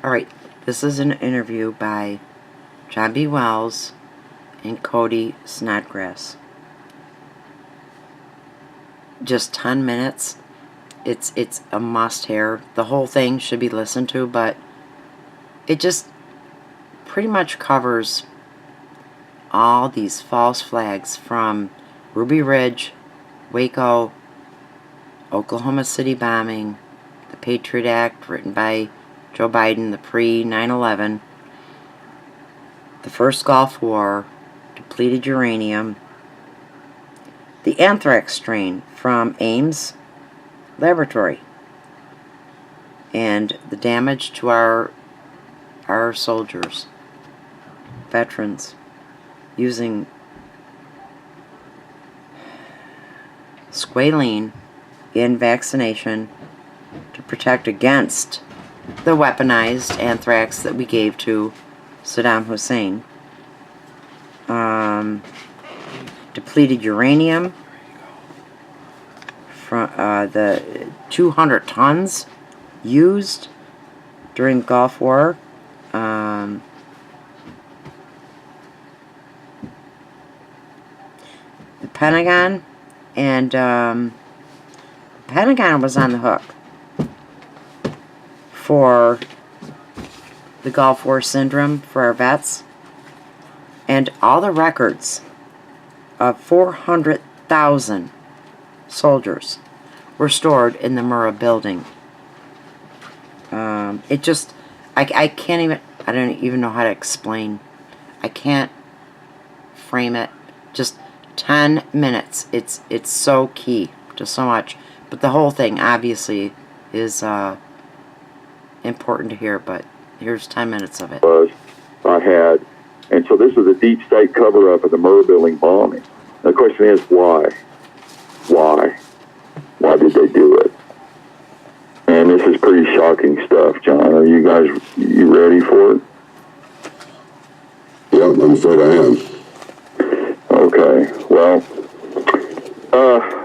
Alright, this is an interview by John B. Wells and Cody Snodgres. Just 10 minutes. It's a must-hear. The whole thing should be listened to, but it just pretty much covers all these false flags from Ruby Ridge, WACO, Oklahoma City bombing, the Patriot Act written by Joe Biden, the pre-9/11, the first Gulf War, depleted uranium, the anthrax strain from Ames laboratory, and the damage to our soldiers, veterans, using squalene in vaccination to protect against the weaponized anthrax that we gave to Saddam Hussein. Depleted uranium from the 200 tons used during the Gulf War. The Pentagon and the Pentagon was on the hook for the Gulf War syndrome for our vets, and all the records of 400,000 soldiers were stored in the MURRAH building. It just, I can't even, I don't even know how to explain. I can't frame it. Just 10 minutes. It's so key to so much. But the whole thing, obviously, is important to hear, but here's 10 minutes of it. I had, and so this is a deep state cover-up of the MURRAH building bombing. The question is, why? Why? Why did they do it? And this is pretty shocking stuff, John. Are you ready for it? Yeah, I'm afraid I am. Okay, well,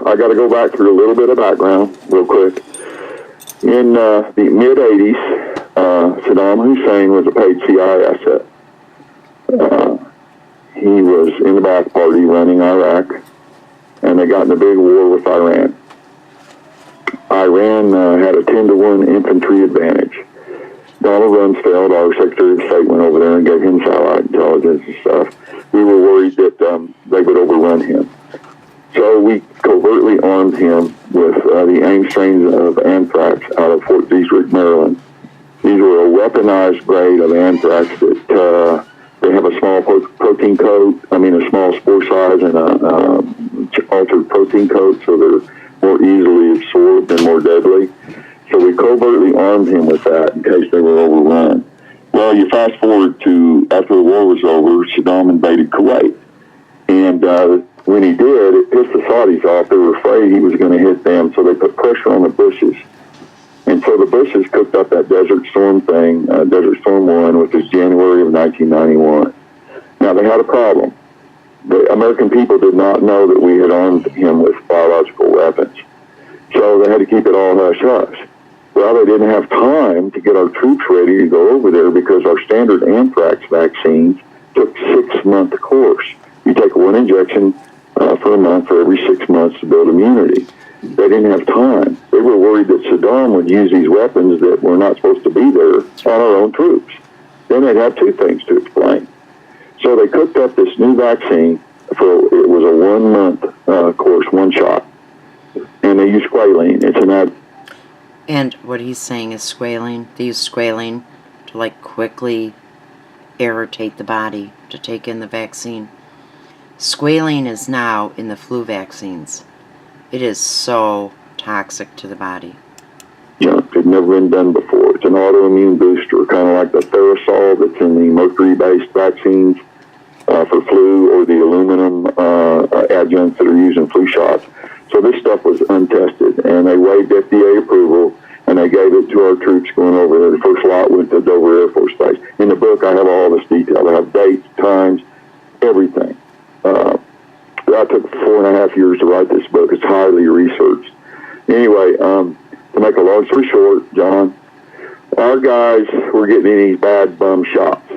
I got to go back through a little bit of background real quick. In the mid-'80s, Saddam Hussein was a paid CIA asset. He was in the back party running Iraq, and they got in a big war with Iran. Iran had a 10-to-1 infantry advantage. Donald Rumsfeld, our Secretary of State, went over there and gave him satellite intelligence and stuff. We were worried that they would overrun him. So we covertly armed him with the ames strains of anthrax out of Fort Detrick, Maryland. These were a weaponized grade of anthrax that they have a small protein coat, a small spore size and a altered protein coat, so they're more easily absorbed and more deadly. So we covertly armed him with that in case they were overrun. Well, you fast forward to after the war was over, Saddam invaded Kuwait. And when he did, it pissed the Saudis off. They were afraid he was going to hit them, so they put pressure on the Bushes. And so the Bushes cooked up that Desert Storm thing, Desert Storm 1, which was January of 1991. Now, they had a problem. The American people did not know that we had armed him with biological weapons. So they had to keep it all hush-hush. Well, they didn't have time to get our troops ready to go over there because our standard anthrax vaccines took 6-month course. You take one injection for a month for every 6 months to build immunity. They didn't have time. They were worried that Saddam would use these weapons that were not supposed to be there on our own troops. Then they'd have two things to explain. So they cooked up this new vaccine it was a 1-month course, one shot. And they used squalene. It's an And what he's saying is squalene. They use squalene to quickly irritate the body to take in the vaccine. Squalene is now in the flu vaccines. It is so toxic to the body. Yeah, it's never been done before. It's an autoimmune booster, kind of like the Therasol that's in the mercury-based vaccines for flu, or the aluminum adjunts that are used in flu shots. So this stuff was untested, and they waived FDA approval, and they gave it to our troops going over there. The first lot went to Dover Air Force Base. In the book, I have all this detail. I have dates, times, everything. I took 4.5 years to write this book. It's highly researched. Anyway, to make a long story short, John, our guys were getting in these bad bum shots,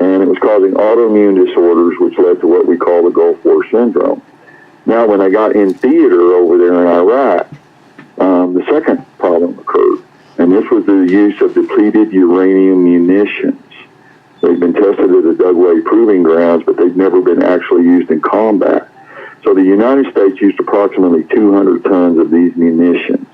and it was causing autoimmune disorders, which led to what we call the Gulf War syndrome. Now, when I got in theater over there in Iraq, the second problem occurred, and this was the use of depleted uranium munitions. They've been tested at the Dugway Proving Grounds, but they've never been actually used in combat. So the United States used approximately 200 tons of these munitions.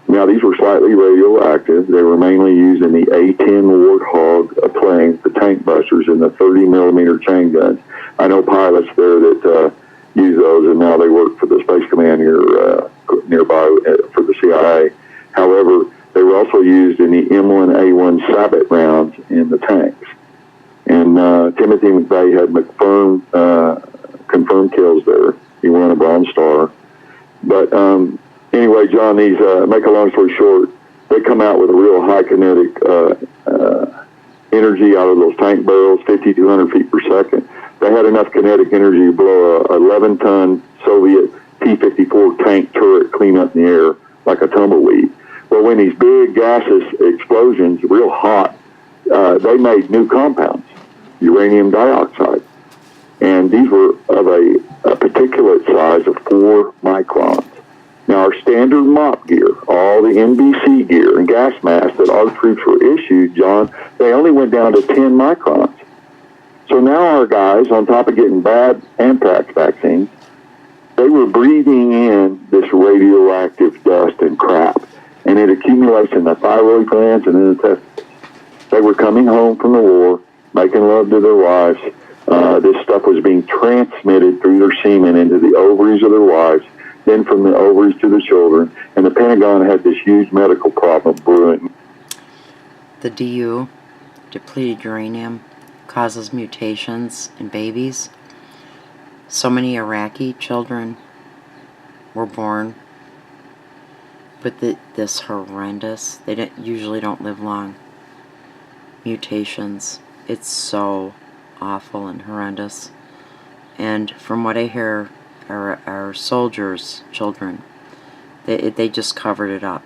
Now, these were slightly radioactive. They were mainly used in the A-10 Warthog planes, the tank busters, and the 30-millimeter chain guns. I know pilots there that use those, and now they work for the Space Command here nearby for the CIA. However, they were also used in the M1 A1 Sabot rounds in the tanks. And Timothy McVeigh had confirmed kills there. He won a Bronze Star. But anyway, John, these, make a long story short, they come out with a real high kinetic energy out of those tank barrels, 5,200 feet per second. They had enough kinetic energy to blow a 11-ton Soviet T-54 tank turret clean up in the air like a tumbleweed. Well, when these big gaseous explosions, real hot, they made new compounds, uranium dioxide. And these were of a particulate size of 4 microns. Now, our standard MOP gear, all the NBC gear and gas masks that our troops were issued, John, they only went down to 10 microns. So now our guys, on top of getting bad anthrax vaccines, they were breathing in this radioactive dust and crap, and it accumulates in the thyroid glands and in the testicles. They were coming home from the war, making love to their wives. This stuff was being transmitted through their semen into the ovaries of their wives, then from the ovaries to the children, and the Pentagon had this huge medical problem brewing. The DU, depleted uranium, causes mutations in babies. So many Iraqi children were born with this horrendous, they usually don't live long, mutations. It's so awful and horrendous. And from what I hear, our soldiers' children, they just covered it up.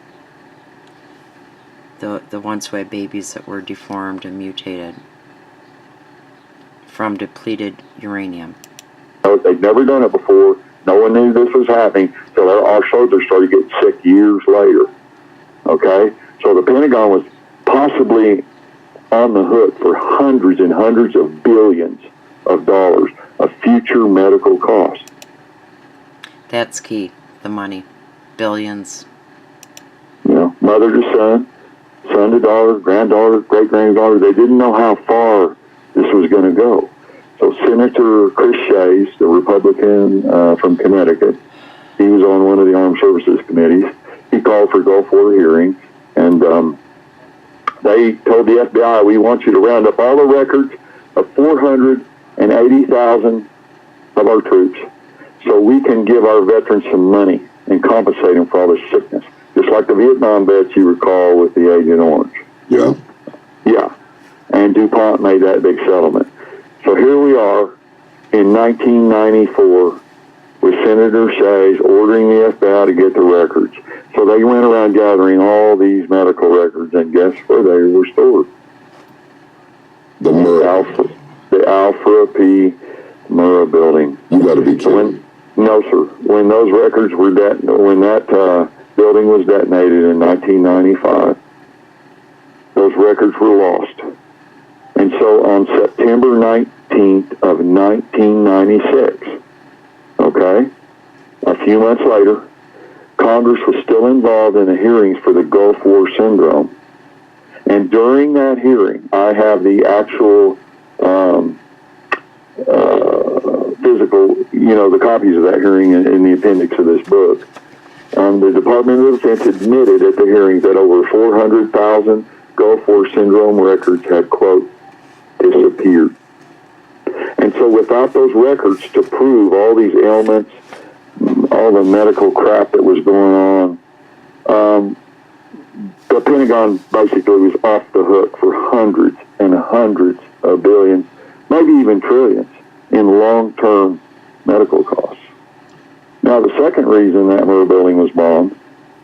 The ones who had babies that were deformed and mutated from depleted uranium. They'd never done it before. No one knew this was happening, so our soldiers started getting sick years later. Okay? So the Pentagon was possibly on the hook for hundreds and hundreds of billions of dollars of future medical costs. That's key, the money. Billions. You know, mother to son, son to daughter, granddaughter, great-granddaughter. They didn't know how far this was going to go. So Senator Chris Shays, the Republican from Connecticut, he was on one of the Armed Services Committees. He called for Gulf War hearings, and they told the FBI, we want you to round up all the records of 480,000 of our troops so we can give our veterans some money and compensate them for all this sickness. Just like the Vietnam vets you recall with the Agent Orange. Yeah. Yeah. And DuPont made that big settlement. So here we are in 1994 with Senator Shays ordering the FBI to get the records. So they went around gathering all these medical records, and guess where they were stored? The MURRAH. The Alpha P. MURRAH building. You got to be kidding. No, sir. When those records were when that building was detonated in 1995, those records were lost. And so on September 19th of 1996, okay, a few months later, Congress was still involved in the hearings for the Gulf War syndrome. And during that hearing, I have the actual physical, the copies of that hearing in the appendix of this book. The Department of Defense admitted at the hearings that over 400,000 Gulf War syndrome records had, quote, disappeared. And so without those records to prove all these ailments, all the medical crap that was going on, the Pentagon basically was off the hook for hundreds and hundreds of billions, maybe even trillions, in long-term medical costs. Now, the second reason that MURRAH building was bombed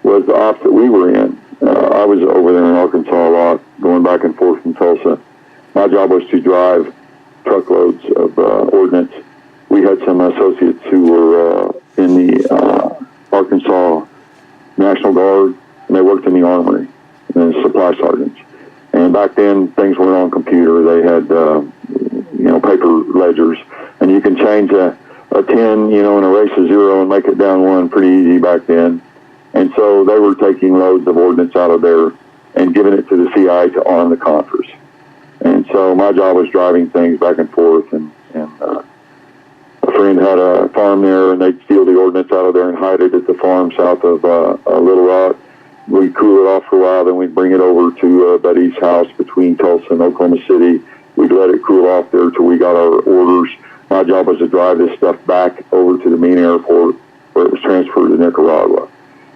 was the ops that we were in. I was over there in Arkansas a lot, going back and forth from Tulsa. My job was to drive truckloads of ordnance. We had some associates who were in the Arkansas National Guard, and they worked in the Armory, and supply sergeants. And back then, things weren't on computer. They had, paper ledgers, and you can change a 10, and erase a 0 and make it down 1 pretty easy back then. And so they were taking loads of ordnance out of there and giving it to the CI to arm the Contras. And so my job was driving things back and forth, and a friend had a farm there, and they'd steal the ordnance out of there and hide it at the farm south of Little Rock. We'd cool it off for a while, then we'd bring it over to a buddy's house between Tulsa and Oklahoma City. We'd let it cool off there till we got our orders. My job was to drive this stuff back over to the main airport where it was transferred to Nicaragua.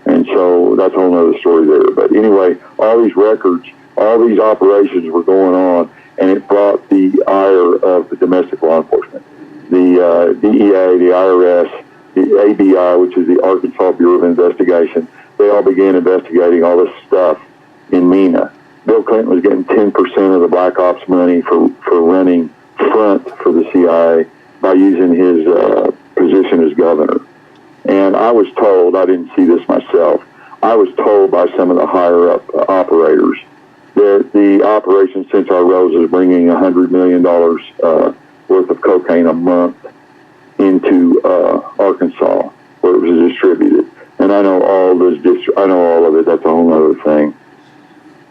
And so that's a whole other story there. But anyway, all these records, all these operations were going on, and it brought the ire of the domestic law enforcement. The DEA, the IRS, the ABI, which is the Arkansas Bureau of Investigation, they all began investigating all this stuff in MENA. Bill Clinton was getting 10% of the Black Ops money for running front for the CIA by using his position as governor. And I was told, I didn't see this myself, I was told by some of the higher-up operators that the operation since I rose is bringing $100 million worth of cocaine a month into Arkansas, where it was distributed. And I know I know all of it. That's a whole other thing.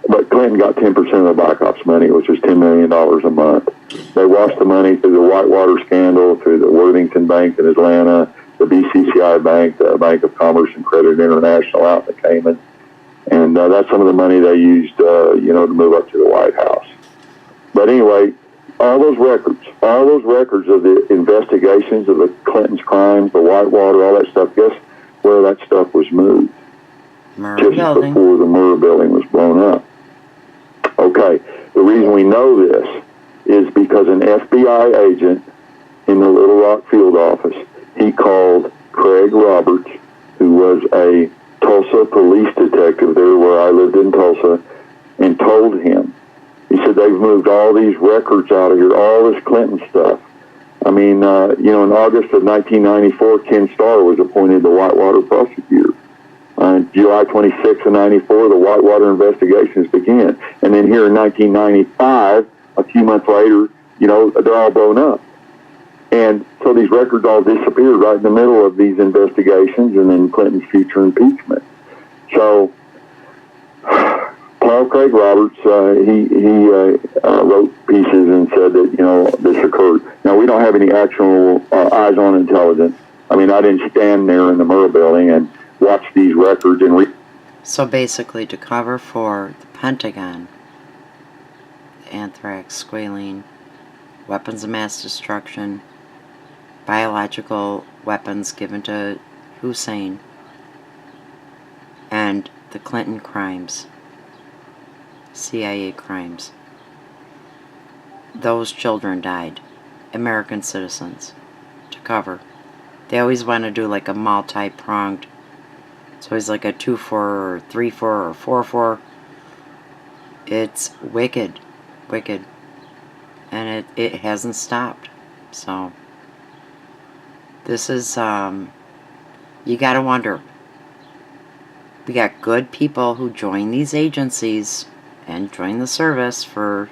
But Clinton got 10% of the Black Ops money, which was $10 million a month. They washed the money through the Whitewater scandal, through the Worthington Bank in Atlanta, the BCCI Bank, the Bank of Commerce and Credit International out in the Cayman. And that's some of the money they used, to move up to the White House. But anyway, all those records of the investigations of the Clinton's crimes, the Whitewater, all that stuff, guess where that stuff was moved? MURRAH Just building. before the MURRAH building was blown up. Okay, the reason we know this is because an FBI agent in the Little Rock field office, he called Craig Roberts, who was a Tulsa police detective there where I lived in Tulsa, and told him, he said, they've moved all these records out of here, all this Clinton stuff. I mean, in August of 1994, Ken Starr was appointed the Whitewater prosecutor. On July 26th of 94, the Whitewater investigations began. And then here in 1995, a few months later, they're all blown up. And so these records all disappeared right in the middle of these investigations and then Clinton's future impeachment. So Paul Craig Roberts, he wrote pieces and said that, this occurred. Now, we don't have any actual eyes-on intelligence. I mean, I didn't stand there in the MURRAH building and watch these records and So basically, to cover for the Pentagon, anthrax, squalene, weapons of mass destruction, biological weapons given to Hussein, and the Clinton crimes, CIA crimes. Those children died, American citizens, to cover. They always want to do like a multi-pronged, it's always like a 2-4 or 3-4 or 4-4. It's wicked, and it hasn't stopped. So this is you gotta wonder. We got good people who join these agencies and join the service for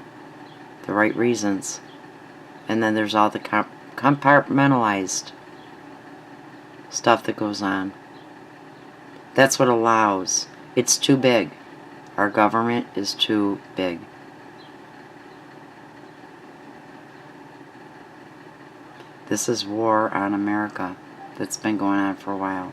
the right reasons, and then there's all the compartmentalized stuff that goes on. That's what allows. It's too big. Our government is too big. This is war on America that's been going on for a while.